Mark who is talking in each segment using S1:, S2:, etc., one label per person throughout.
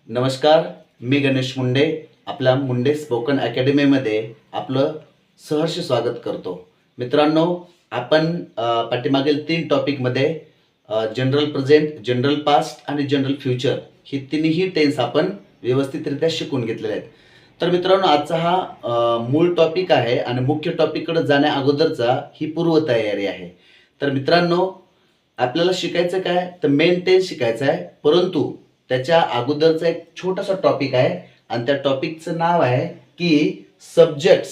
S1: नमस्कार, मी गणेश मुंडे आपल्या मुंडे स्पोकन अकॅडमीमध्ये आपलं सहर्ष स्वागत करतो. मित्रांनो, आपण पाठीमागील 3 टॉपिकमध्ये जनरल प्रेझेंट, जनरल पास्ट आणि जनरल फ्युचर ही तिन्ही टेन्स आपण व्यवस्थितरित्या शिकून घेतलेले आहेत. तर मित्रांनो, आजचा हा मूळ टॉपिक आहे आणि मुख्य टॉपिककडे जाण्या अगोदरचा ही पूर्वतयारी आहे. तर मित्रांनो, आपल्याला शिकायचं काय, तर मेन टेन्स शिकायचं आहे, परंतु त्याच्या अगोदरचा एक छोटासा टॉपिक आहे आणि त्या टॉपिकचं नाव आहे की सब्जेक्ट्स.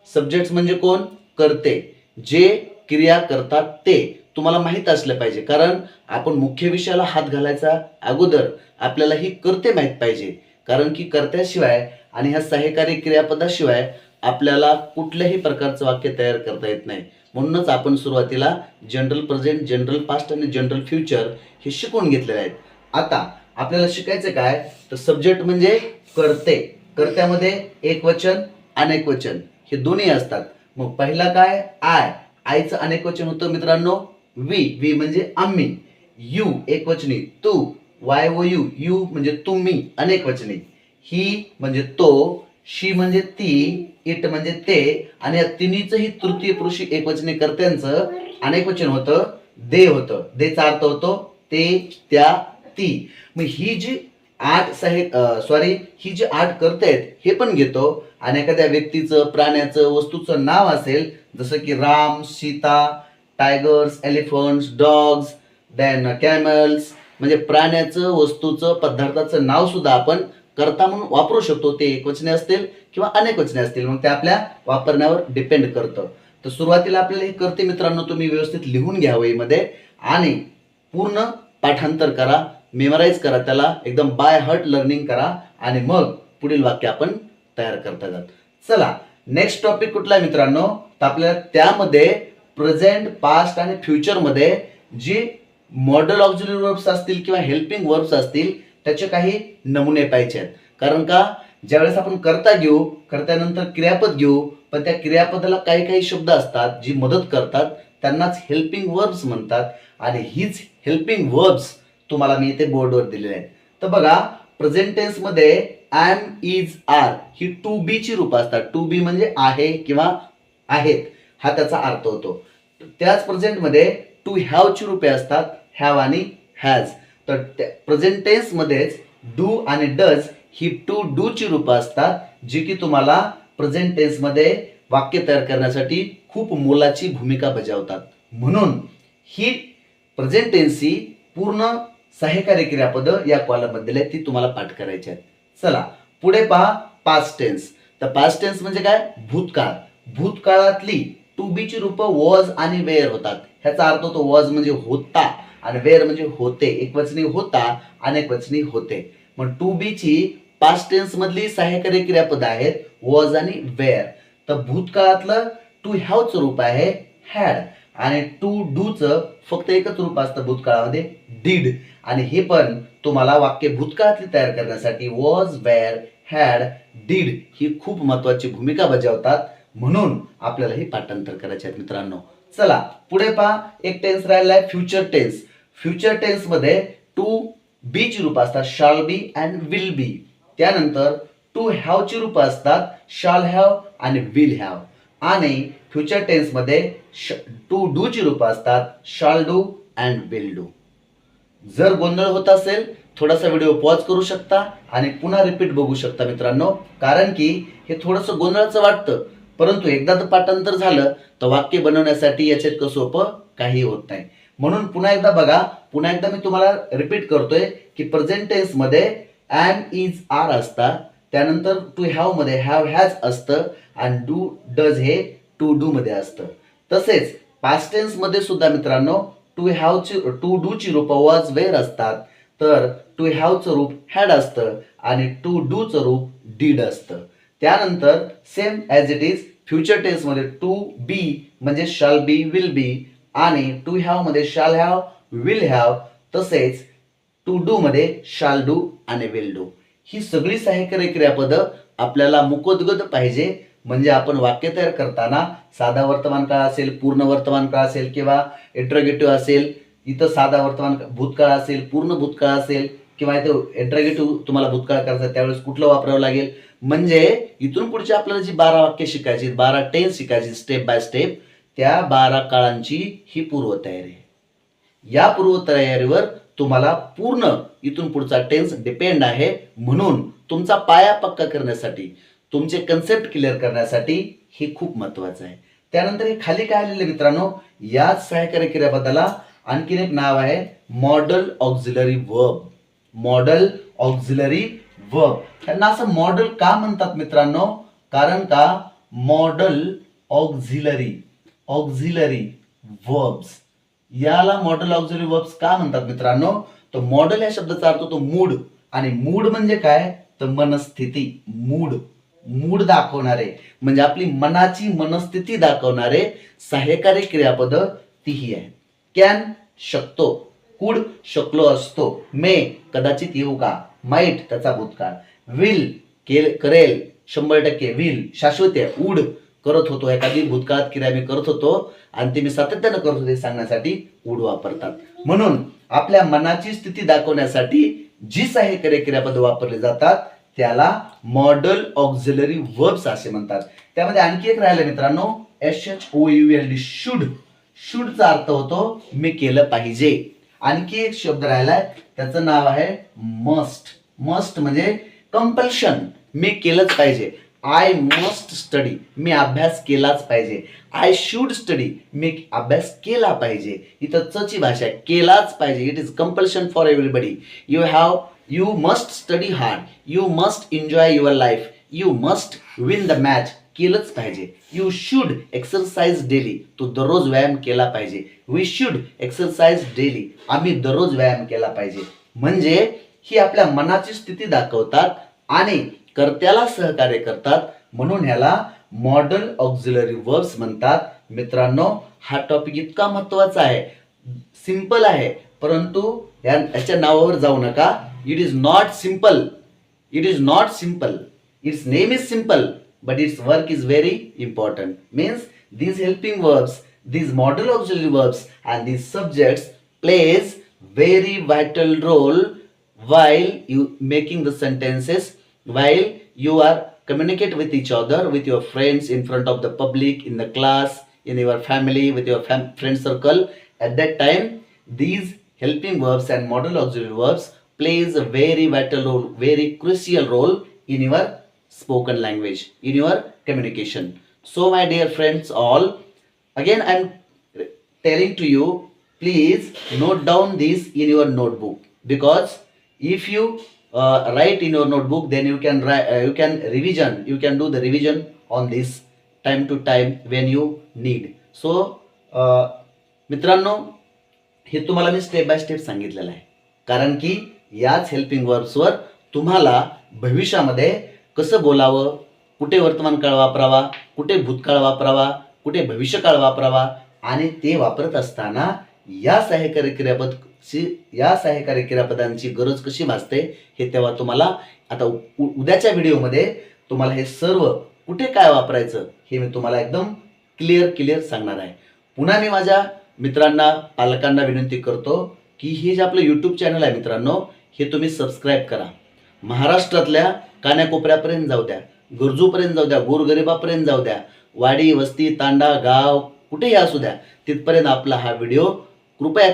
S1: सब्जेक्ट्स म्हणजे कोण? कर्ते, जे क्रिया करतात ते तुम्हाला माहीत असलं पाहिजे. कारण आपण मुख्य विषयाला हात घालायचा अगोदर आपल्याला ही कर्ते माहीत पाहिजे. कारण की कर्त्याशिवाय आणि ह्या सहाय्यकारी क्रियापदाशिवाय आपल्याला कुठल्याही प्रकारचं वाक्य तयार करता येत नाही. म्हणूनच आपण सुरुवातीला जनरल प्रेझेंट, जनरल पास्ट आणि जनरल फ्युचर हे शिकून घेतलेले आहेत. आता आपल्याला शिकायचं काय, तर सब्जेक्ट म्हणजे कर्ते. कर्त्यामध्ये एकवचन, अनेकवचन हे दोन्ही असतात. मग पहिला काय? आयचं अनेकवचन होतं मित्रांनो वी म्हणजे आम्ही. यू एकवचनी तू, यू म्हणजे तुम्ही अनेकवचनी. ही म्हणजे तो, शी म्हणजे ती, इट म्हणजे ते, आणि या तिन्हीचंही तृतीय पुरुषी एकवचनी कर्त्यांचं अनेकवचन होतं दे होतं. देचा अर्थ होतो ते, त्या, ती. मग ही जी ही जी 8 कर्ते आहेत हे पण घेतो आणि एखाद्या व्यक्तीचं, प्राण्याचं, वस्तूचं नाव असेल जसं की Ram, Sita, tigers, elephants, dogs, then camels, म्हणजे प्राण्याचं, वस्तूचं, पदार्थाचं नाव सुद्धा आपण कर्ता म्हणून वापरू शकतो. ते एकवचने असतील किंवा अनेकवचने असतील, मग ते आपल्या वापरण्यावर डिपेंड करतं. तर सुरुवातीला आपल्याला हे कर्ते मित्रांनो तुम्ही व्यवस्थित लिहून घ्या वहीमध्ये आणि पूर्ण पाठांतर करा, मेमराईज करा, त्याला एकदम बाय हार्ट लर्निंग करा आणि मग पुढील वाक्य आपण तयार करता जात. चला, नेक्स्ट टॉपिक कुठला आहे मित्रांनो, तर आपल्याला त्यामध्ये प्रेझेंट, पास्ट आणि फ्युचर मध्ये जी मॉडल ऑक्झिलरी वर्ब्स असतील किंवा हेल्पिंग वर्ब्स असतील त्याचे काही नमुने पाहिजे आहेत. कारण का, ज्यावेळेस आपण कर्ता घेऊ, कर्त्यानंतर क्रियापद घेऊ, पण त्या क्रियापदाला काही काही शब्द असतात जी मदत करतात, त्यांनाच हेल्पिंग वर्ब्स म्हणतात. आणि हीच हेल्पिंग वर्ब्स तुम्हाला मी इथे बोर्डवर दिलेले आहेत. तर बघा, प्रेझेंट टेन्स मध्ये एम, इज, आर ही टू बी ची रूप असतात. टू बी म्हणजे आहे किंवा आहेत हा त्याचा अर्थ होतो. त्याच प्रेझेंट मध्ये टू हॅव ची रूपे असतात, हॅव आणि हॅज. तर प्रेझेंट टेन्स मध्येच डू आणि डज ही टू डू ची रूप असतात, जी की तुम्हाला प्रेझेंट टेन्स मध्ये वाक्य तयार करण्यासाठी खूप मोलाची भूमिका बजावतात. म्हणून ही प्रेझेंट टेन्स ही पूर्ण सहाय्यकारी क्रियापद या कॉलम मध्ये ती तुम्हाला पाठ करायची आहेत. चला पुढे पहा, पास्ट टेन्स. तर पास्ट टेन्स म्हणजे काय? भूतकाळ. भूतकाळातली टू बी ची रूप वॉज आणि वेअर होतात. ह्याचा अर्थ होतो वॉज म्हणजे होता आणि वेअर म्हणजे होते. एकवचनी होता, अनेकवचनी होते. मग टू बी ची पास्ट टेन्स मधली सहाय्यकारी क्रियापद आहेत वॉज आणि वेअर. तर भूतकाळातलं टू हॅव चं रूप आहे हॅड आणि टू डू चं फक्त एकच रूप असतं भूतकाळामध्ये, डीड. आणि हे पण तुम्हाला वाक्य भूतकाळातली तयार करण्यासाठी वॉज, वेअर, हॅड, डीड ही खूप महत्वाची भूमिका बजावतात. म्हणून आपल्याला ही पाठांतर करायचे आहेत मित्रांनो. चला पुढे पहा, एक टेन्स राहिलाय फ्युचर टेन्स. फ्युचर टेन्स मध्ये टू बी ची रूप असतात shall be and will be. त्यानंतर टू हॅव ची रूप असतात शाल हॅव आणि विल हॅव. आणि फ्युचर टेन्स मध्ये टू डू ची रूप असतात शाल डू अँड विल डू. जर गोंधळ होत असेल थोडासा व्हिडिओ पॉज करू शकता आणि पुन्हा रिपीट बघू शकता मित्रांनो. कारण की हे थोडंसं गोंधळाचं वाटतं, परंतु एकदा तर पाठांतर झालं तर वाक्य बनवण्यासाठी याच्यात इतकं सोपं काही होत नाही. म्हणून पुन्हा एकदा बघा, पुन्हा एकदा मी तुम्हाला रिपीट करतोय की प्रेझेंट टेन्स मध्ये एम, इज, आर असतात. त्यानंतर टू हॅव मध्ये हॅव, हॅज असतं आणि डू, डज हे टू डू मध्ये असतं. तसेच पास्ट टेन्स मध्ये सुद्धा मित्रांनो टू हॅव ची, टू डू ची रूप वॉज, वेअर असतात. तर टू हॅव चं रूप हॅड असतं आणि टू डू चं रूप डीड असतं. त्यानंतर same as it is future tense मध्ये टू बी म्हणजे शाल बी, विल बी आणि टू हॅव मध्ये शाल हॅव, विल हॅव. तसेच टू डू मध्ये शाल डू आणि विल डू. ही सगळी सहाय्यकारी क्रियापद आपल्याला मुखोद्गत पाहिजे. म्हणजे आपण वाक्य तयार करताना साधा वर्तमान काळ असेल, पूर्ण वर्तमान काळ असेल किंवा इंट्रोगेटिव्ह असेल, इथं साधा वर्तमान भूतकाळ असेल, पूर्ण भूतकाळ असेल, किंवा ते इंट्रॅगेटिव्ह तुम्हाला भूतकाळ करायचा त्यावेळेस कुठलं वापरावं लागेल. म्हणजे इथून पुढची आपल्याला जी 12 वाक्य शिकायची, 12 टेन्स शिकायची स्टेप बाय स्टेप, त्या 12 काळांची ही पूर्वतयारी आहे. या पूर्वतयारीवर तुम्हाला पूर्ण इथून पुढचा टेन्स डिपेंड आहे. म्हणून तुमचा पाया पक्का करण्यासाठी, तुमचे कन्सेप्ट क्लिअर करण्यासाठी हे खूप महत्वाचं आहे. त्यानंतर हे खाली काय आलेलं मित्रांनो, याच सहाय्यकारी क्रियापदाला आणखीन एक नाव आहे modal auxiliary verb. Modal auxiliary verb. त्यांना असं मॉडल का म्हणतात मित्रांनो? कारण का मॉडल ऑक्झिलरी वर्ब्स, याला मॉडल ऑक्झिलरी वर्ब्स का म्हणतात मित्रांनो? तो मॉडल या शब्दाचा अर्थ तो मूड, आणि मूड म्हणजे काय तर मनस्थिती. मूड दाखवणारे म्हणजे आपली मनाची मनस्थिती दाखवणारे सहाय्यकारी क्रियापद तीही आहेत. कॅन शकतो, कुड शकलो असतो, मे कदाचित येऊ का, माईट त्याचा भूतकाळ, विल करेल 100% विल शाश्वत आहे, वुड करत होतो, एखादी भूतकाळात क्रिया मी करत होतो आणि ते मी सातत्यानं करत होते सांगण्यासाठी वुड वापरतात. म्हणून आपल्या मनाची स्थिती दाखवण्यासाठी जी सहाय्यकारी क्रियापद वापरले जातात त्याला मॉडल ऑक्झिलरी वर्ब्स असे म्हणतात. त्यामध्ये आणखी एक राहिलं मित्रांनो SHOULD, शुडचा अर्थ होतो मी केलं पाहिजे. आणखी एक शब्द राहिलाय त्याचं नाव आहे मस्ट म्हणजे कंपल्शन, मी केलंच पाहिजे. आय मस्ट स्टडी, मी अभ्यास केलाच पाहिजे. आय शुड स्टडी, मी अभ्यास केला पाहिजे. इथं ची भाषा आहे, केलाच पाहिजे. It is compulsion for everybody. You must study hard, you must enjoy your life, you must win the match, केलंच पाहिजे. यू शुड एक्सरसाइज डेली, तू दररोज व्यायाम केला पाहिजे. वी शुड एक्सरसाइज डेली, आम्ही दररोज व्यायाम केला पाहिजे. म्हणजे ही आपल्या मनाची स्थिती दाखवतात आणि कर्त्याला सहकार्य करतात. म्हणून ह्याला मॉडल ऑक्झिलरी वर्ब्स म्हणतात. मित्रांनो हा टॉपिक इतका महत्वाचा आहे, सिंपल आहे, परंतु याच्या नावावर जाऊ नका. It is not simple. It's name is simple but its work is very important. Means these helping verbs, these model auxiliary verbs and these subjects plays very vital role while you making the sentences, while you are communicate with each other, with your friends, in front of the public, in the class, in your family, with your friend circle. At that time these helping verbs and model auxiliary verbs plays a very vital role, very crucial role in your spoken language, in your communication. So my dear friends all, again I am telling to you, please note down this in your notebook, because if you write in your notebook then you can revision, you can do the revision on this time to time when you need. So मित्रांनो हे तुम्हाला मी step by step सांगितलेलं आहे, कारण की याच helping वर्ब्सवर तुम्हाला भविष्यामध्ये कसं बोलावं, कुठे वर्तमान काळ वापरावा, कुठे भूतकाळ वापरावा, कुठे भविष्यकाळ वापरावा, आणि ते वापरत असताना या सहाय्यकारी क्रियापदांची गरज कशी भासते हे तेव्हा तुम्हाला आता उद्याच्या व्हिडिओमध्ये तुम्हाला हे सर्व कुठे काय वापरायचं हे मी तुम्हाला एकदम क्लिअर सांगणार आहे. पुन्हा मी माझ्या मित्रांना, पालकांना विनंती करतो की हे जे आपलं यूट्यूब चॅनल आहे मित्रांनो, हे तुम्ही सबस्क्राईब करा. महाराष्ट्रातल्या कान्याकोपऱ्यापर्यंत जाऊ द्या, गरजूपर्यंत जाऊ द्या, गोरगरिबापर्यंत जाऊ द्या, वाडी वस्ती तांडा गाव कुठेही असू द्या, तिथपर्यंत आपला हा व्हिडिओ कृपया